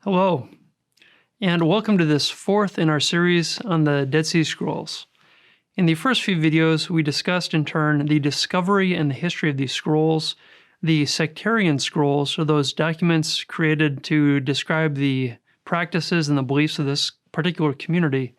Hello, and welcome to this fourth in our series on the Dead Sea Scrolls. In the first few videos, we discussed in turn the discovery and the history of these scrolls, the sectarian scrolls, or those documents created to describe the practices and the beliefs of this particular community,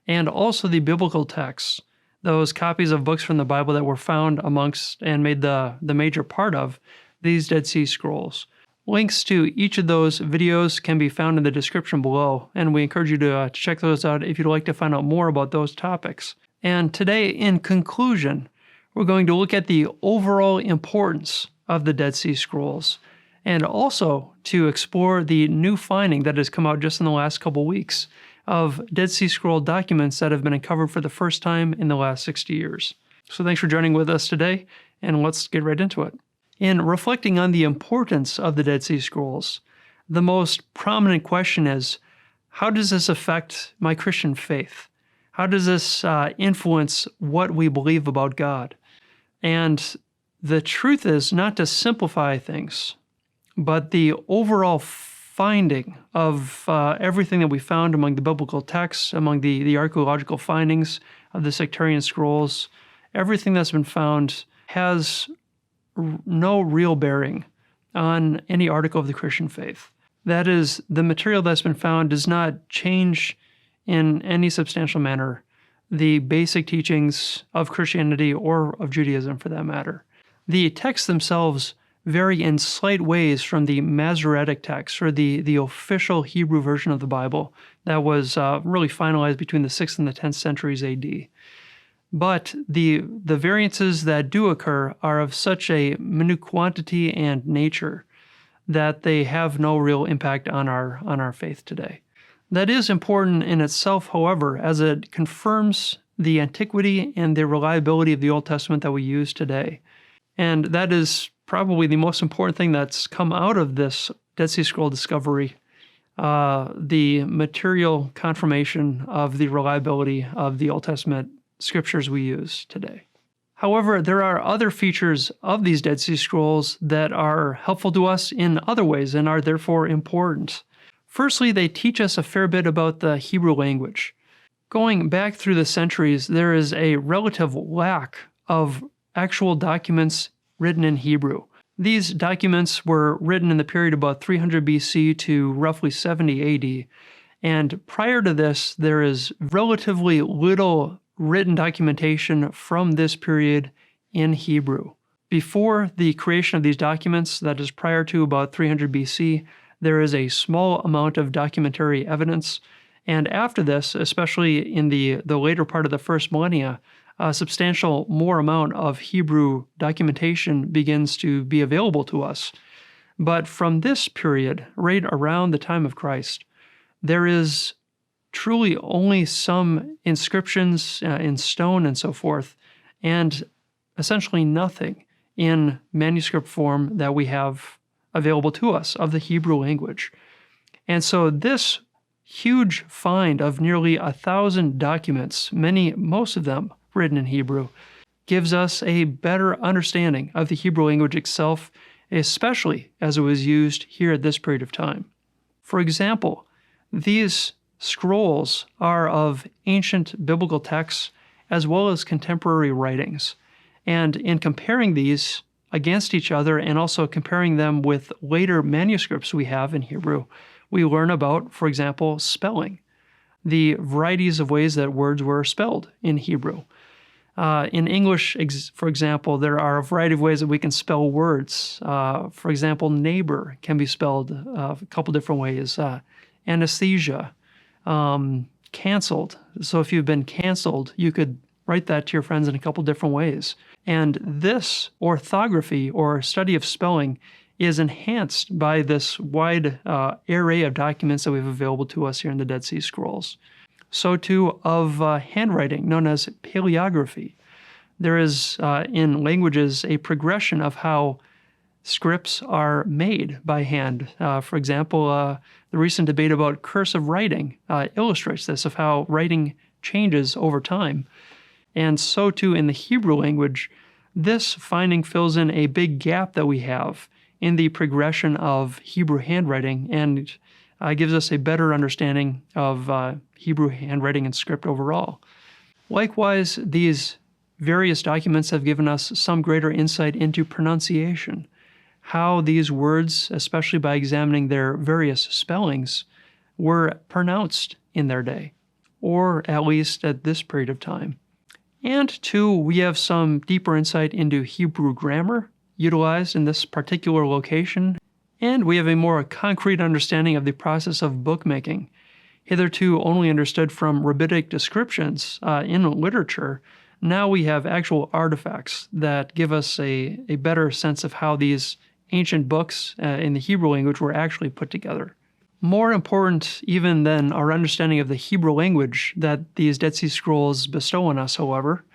and also the biblical texts, those copies of books from the Bible that were found amongst and made the major part of these Dead Sea Scrolls. Links to each of those videos can be found in the description below, and we encourage you to check those out if you'd like to find out more about those topics. And today, in conclusion, we're going to look at the overall importance of the Dead Sea Scrolls, and also to explore the new finding that has come out just in the last couple weeks of Dead Sea Scroll documents that have been uncovered for the first time in the last 60 years. So thanks for joining with us today, and let's get right into it. In reflecting on the importance of the Dead Sea Scrolls, the most prominent question is, how does this affect my Christian faith? How does this influence what we believe about God? And the truth is, not to simplify things, but the overall finding of everything that we found among the biblical texts, among the archaeological findings of the sectarian scrolls, everything that's been found has no real bearing on any article of the Christian faith. That is, the material that's been found does not change in any substantial manner the basic teachings of Christianity or of Judaism for that matter. The texts themselves vary in slight ways from the Masoretic text, or the official Hebrew version of the Bible that was really finalized between the 6th and the 10th centuries AD. But the variances that do occur are of such a minute quantity and nature that they have no real impact on our faith today. That is important in itself, however, as it confirms the antiquity and the reliability of the Old Testament that we use today. And that is probably the most important thing that's come out of this Dead Sea Scroll discovery, the material confirmation of the reliability of the Old Testament scriptures we use today. However, there are other features of these Dead Sea Scrolls that are helpful to us in other ways and are therefore important. Firstly, they teach us a fair bit about the Hebrew language. Going back through the centuries, there is a relative lack of actual documents written in Hebrew. These documents were written in the period about 300 BC to roughly 70 AD, and prior to this, there is relatively little written documentation from this period in Hebrew. Before the creation of these documents, that is prior to about 300 BC, there is a small amount of documentary evidence, and after this, especially in the later part of the first millennia, a substantial more amount of Hebrew documentation begins to be available to us. But from this period, right around the time of Christ, there is truly only some inscriptions in stone and so forth, and essentially nothing in manuscript form that we have available to us of the Hebrew language. And so this huge find of nearly 1,000 documents, most of them written in Hebrew, gives us a better understanding of the Hebrew language itself, especially as it was used here at this period of time. For example, these scrolls are of ancient biblical texts as well as contemporary writings. And in comparing these against each other and also comparing them with later manuscripts we have in Hebrew, we learn about, for example, spelling, the varieties of ways that words were spelled in Hebrew. In English, for example, there are a variety of ways that we can spell words. For example, neighbor can be spelled a couple different ways. Anesthesia, canceled. So if you've been canceled, you could write that to your friends in a couple different ways. And this orthography or study of spelling is enhanced by this wide array of documents that we have available to us here in the Dead Sea Scrolls. So too of handwriting, known as paleography. There is in languages a progression of how scripts are made by hand. For example, the recent debate about cursive writing illustrates this, of how writing changes over time. And so too in the Hebrew language, this finding fills in a big gap that we have in the progression of Hebrew handwriting and gives us a better understanding of Hebrew handwriting and script overall. Likewise, these various documents have given us some greater insight into pronunciation, how these words, especially by examining their various spellings, were pronounced in their day, or at least at this period of time. And two, we have some deeper insight into Hebrew grammar utilized in this particular location, and we have a more concrete understanding of the process of bookmaking, hitherto only understood from rabbinic descriptions in literature. Now we have actual artifacts that give us a better sense of how these ancient books in the Hebrew language were actually put together. More important even than our understanding of the Hebrew language that these Dead Sea Scrolls bestow on us, however,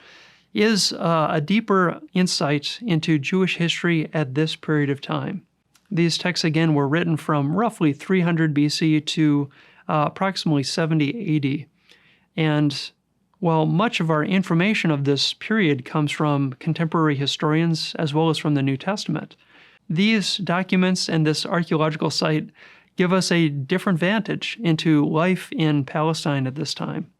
is a deeper insight into Jewish history at this period of time. These texts, again, were written from roughly 300 BC to approximately 70 AD. And while much of our information of this period comes from contemporary historians as well as from the New Testament, these documents and this archaeological site give us a different vantage into life in Palestine at this time.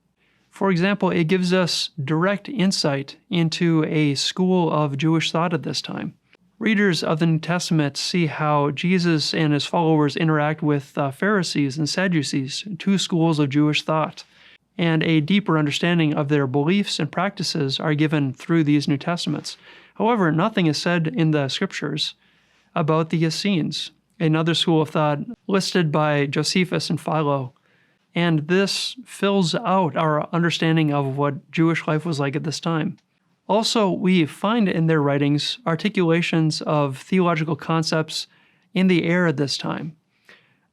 For example, it gives us direct insight into a school of Jewish thought at this time. Readers of the New Testament see how Jesus and his followers interact with Pharisees and Sadducees, two schools of Jewish thought, and a deeper understanding of their beliefs and practices are given through these New Testaments. However, nothing is said in the scriptures about the Essenes, another school of thought listed by Josephus and Philo. And this fills out our understanding of what Jewish life was like at this time. Also, we find in their writings articulations of theological concepts in the air at this time.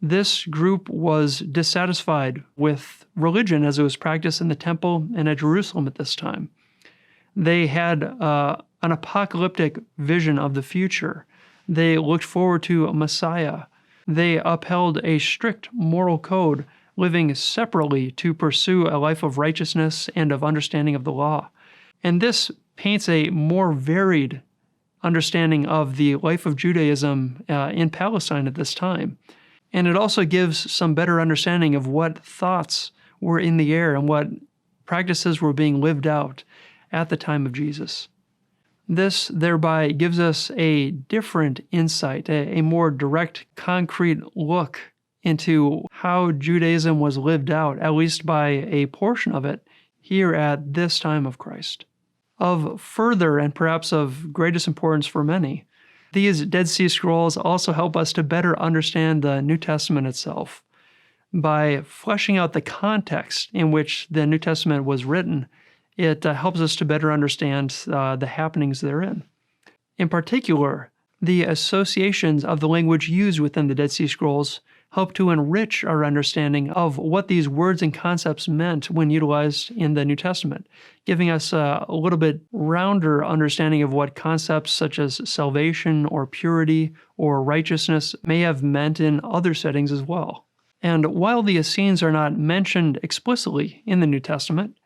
This group was dissatisfied with religion as it was practiced in the temple and at Jerusalem at this time. They had an apocalyptic vision of the future. They looked forward to a Messiah. They upheld a strict moral code, living separately to pursue a life of righteousness and of understanding of the law. And this paints a more varied understanding of the life of Judaism in Palestine at this time. And it also gives some better understanding of what thoughts were in the air and what practices were being lived out at the time of Jesus. This thereby gives us a different insight, a more direct, concrete look into how Judaism was lived out, at least by a portion of it, here at this time of Christ. Of further and perhaps of greatest importance for many, these Dead Sea Scrolls also help us to better understand the New Testament itself. By fleshing out the context in which the New Testament was written, it helps us to better understand the happenings therein. In particular, the associations of the language used within the Dead Sea Scrolls help to enrich our understanding of what these words and concepts meant when utilized in the New Testament, giving us a little bit rounder understanding of what concepts such as salvation or purity or righteousness may have meant in other settings as well. And while the Essenes are not mentioned explicitly in the New Testament,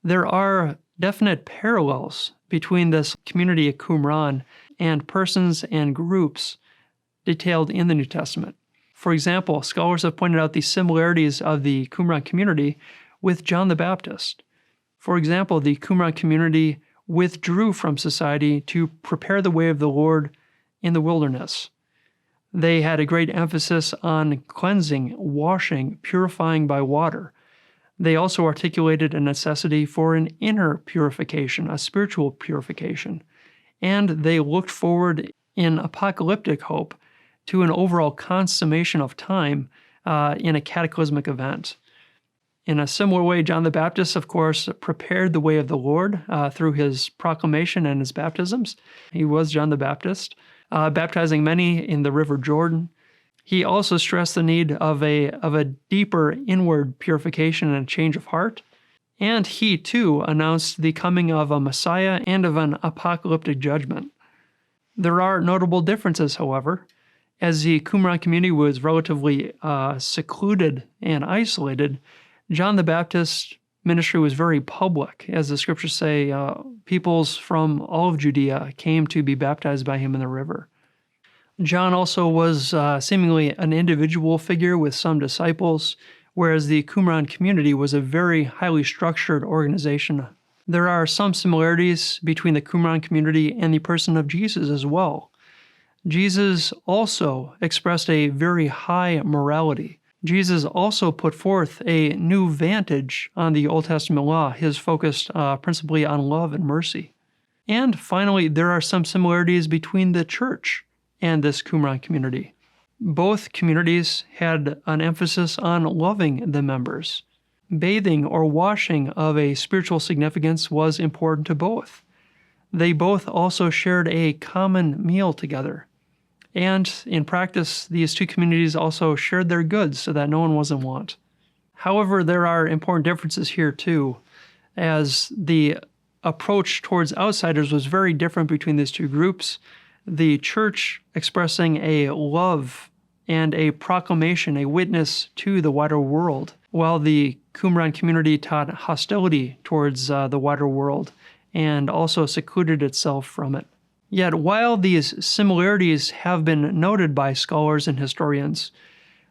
there are definite parallels between this community at Qumran and persons and groups detailed in the New Testament. For example, scholars have pointed out the similarities of the Qumran community with John the Baptist. For example, the Qumran community withdrew from society to prepare the way of the Lord in the wilderness. They had a great emphasis on cleansing, washing, purifying by water. They also articulated a necessity for an inner purification, a spiritual purification, and they looked forward in apocalyptic hope to an overall consummation of time in a cataclysmic event. In a similar way, John the Baptist, of course, prepared the way of the Lord through his proclamation and his baptisms. He was John the Baptist, baptizing many in the River Jordan. He also stressed the need of a deeper inward purification and a change of heart. And he, too, announced the coming of a Messiah and of an apocalyptic judgment. There are notable differences, however. As the Qumran community was relatively secluded and isolated, John the Baptist's ministry was very public. As the scriptures say, peoples from all of Judea came to be baptized by him in the river. John also was seemingly an individual figure with some disciples, whereas the Qumran community was a very highly structured organization. There are some similarities between the Qumran community and the person of Jesus as well. Jesus also expressed a very high morality. Jesus also put forth a new vantage on the Old Testament law, his focused principally on love and mercy. And finally, there are some similarities between the church and this Qumran community. Both communities had an emphasis on loving the members. Bathing or washing of a spiritual significance was important to both. They both also shared a common meal together. And in practice, these two communities also shared their goods so that no one was in want. However, there are important differences here too, as the approach towards outsiders was very different between these two groups. The church expressing a love and a proclamation, a witness to the wider world, while the Qumran community taught hostility towards the wider world and also secluded itself from it. Yet, while these similarities have been noted by scholars and historians,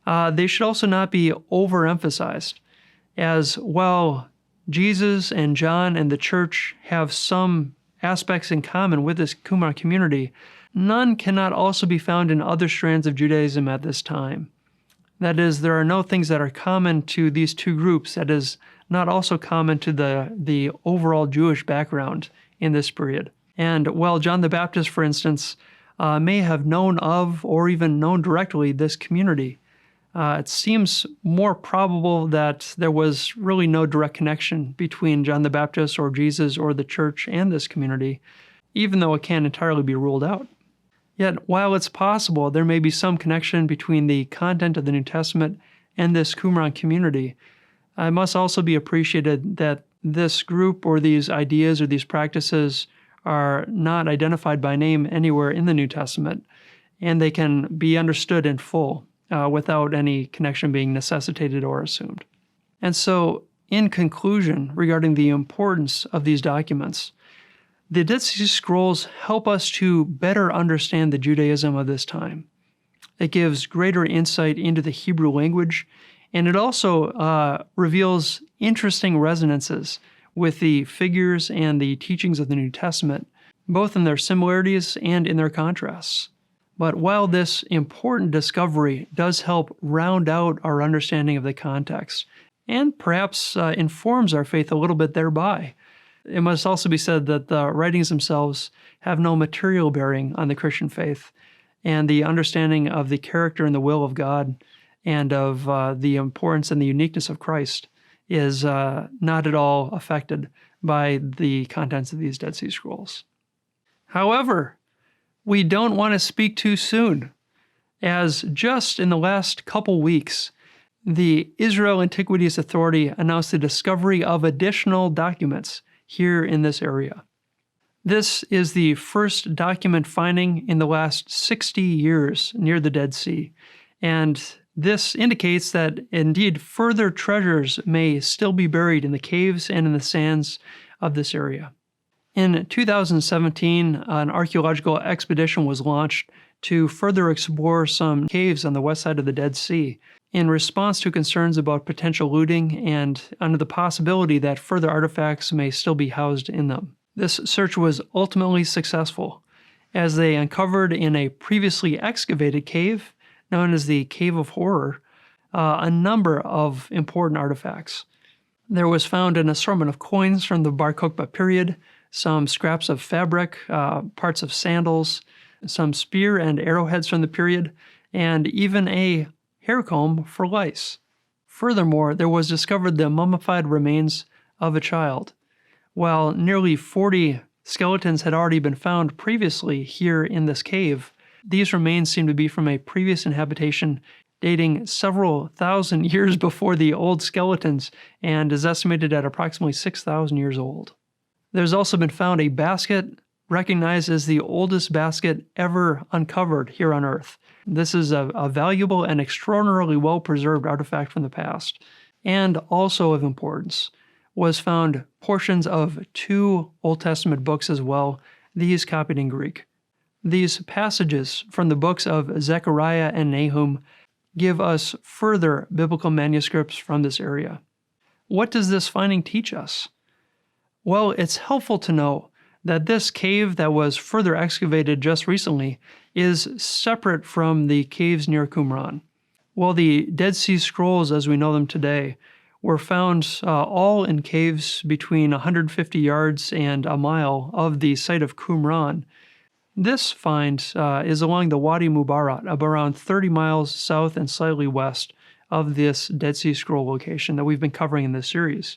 they should also not be overemphasized, as while Jesus and John and the church have some aspects in common with this Qumran community, none cannot also be found in other strands of Judaism at this time. That is, there are no things that are common to these two groups that is not also common to the overall Jewish background in this period. And while John the Baptist, for instance, may have known of or even known directly this community, it seems more probable that there was really no direct connection between John the Baptist or Jesus or the church and this community, even though it can't entirely be ruled out. Yet, while it's possible there may be some connection between the content of the New Testament and this Qumran community, it must also be appreciated that this group or these ideas or these practices are not identified by name anywhere in the New Testament, and they can be understood in full without any connection being necessitated or assumed. And so, in conclusion, regarding the importance of these documents, the Dead Sea Scrolls help us to better understand the Judaism of this time. It gives greater insight into the Hebrew language, and it also reveals interesting resonances with the figures and the teachings of the New Testament, both in their similarities and in their contrasts. But while this important discovery does help round out our understanding of the context, and perhaps informs our faith a little bit thereby, it must also be said that the writings themselves have no material bearing on the Christian faith, and the understanding of the character and the will of God and of the importance and the uniqueness of Christ is not at all affected by the contents of these Dead Sea Scrolls. However, we don't want to speak too soon, as just in the last couple weeks, the Israel Antiquities Authority announced the discovery of additional documents here in this area. This is the first document finding in the last 60 years near the Dead Sea, and this indicates that indeed further treasures may still be buried in the caves and in the sands of this area. In 2017, an archaeological expedition was launched to further explore some caves on the west side of the Dead Sea in response to concerns about potential looting and under the possibility that further artifacts may still be housed in them. This search was ultimately successful, as they uncovered in a previously excavated cave, known as the Cave of Horror, a number of important artifacts. There was found an assortment of coins from the Bar Kokhba period, some scraps of fabric, parts of sandals, some spear and arrowheads from the period, and even a hair comb for lice. Furthermore, there was discovered the mummified remains of a child. While nearly 40 skeletons had already been found previously here in this cave, these remains seem to be from a previous inhabitation dating several thousand years before the old skeletons and is estimated at approximately 6,000 years old. There's also been found a basket recognized as the oldest basket ever uncovered here on Earth. This is a valuable and extraordinarily well-preserved artifact from the past. And also of importance was found portions of 2 Old Testament books as well, these copied in Greek. These passages from the books of Zechariah and Nahum give us further biblical manuscripts from this area. What does this finding teach us? Well, it's helpful to know that this cave that was further excavated just recently is separate from the caves near Qumran. While the Dead Sea Scrolls as we know them today were found all in caves between 150 yards and a mile of the site of Qumran, this find is along the Wadi Mubarak, around 30 miles south and slightly west of this Dead Sea Scroll location that we've been covering in this series.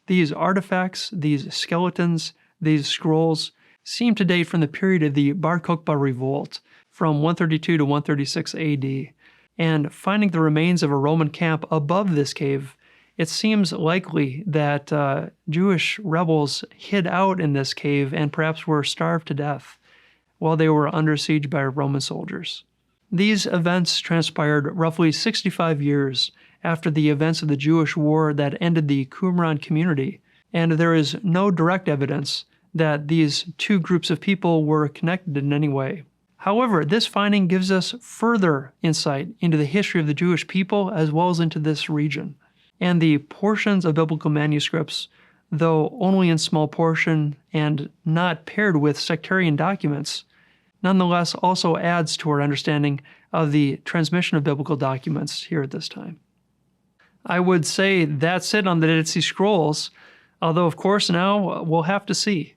These artifacts, these skeletons, these scrolls seem to date from the period of the Bar Kokhba revolt from 132 to 136 AD, and finding the remains of a Roman camp above this cave, it seems likely that Jewish rebels hid out in this cave and perhaps were starved to death while they were under siege by Roman soldiers. These events transpired roughly 65 years after the events of the Jewish war that ended the Qumran community, and there is no direct evidence that these two groups of people were connected in any way. However, this finding gives us further insight into the history of the Jewish people as well as into this region. And the portions of biblical manuscripts, though only in small portion and not paired with sectarian documents, nonetheless also adds to our understanding of the transmission of biblical documents here at this time. I would say that's it on the Dead Sea Scrolls, although of course now we'll have to see.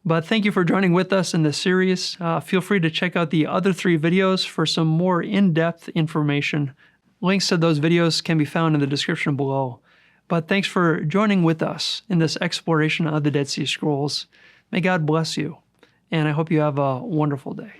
But thank you for joining with us in this series. Feel free to check out the other 3 videos for some more in-depth information. Links to those videos can be found in the description below. But thanks for joining with us in this exploration of the Dead Sea Scrolls. May God bless you, and I hope you have a wonderful day.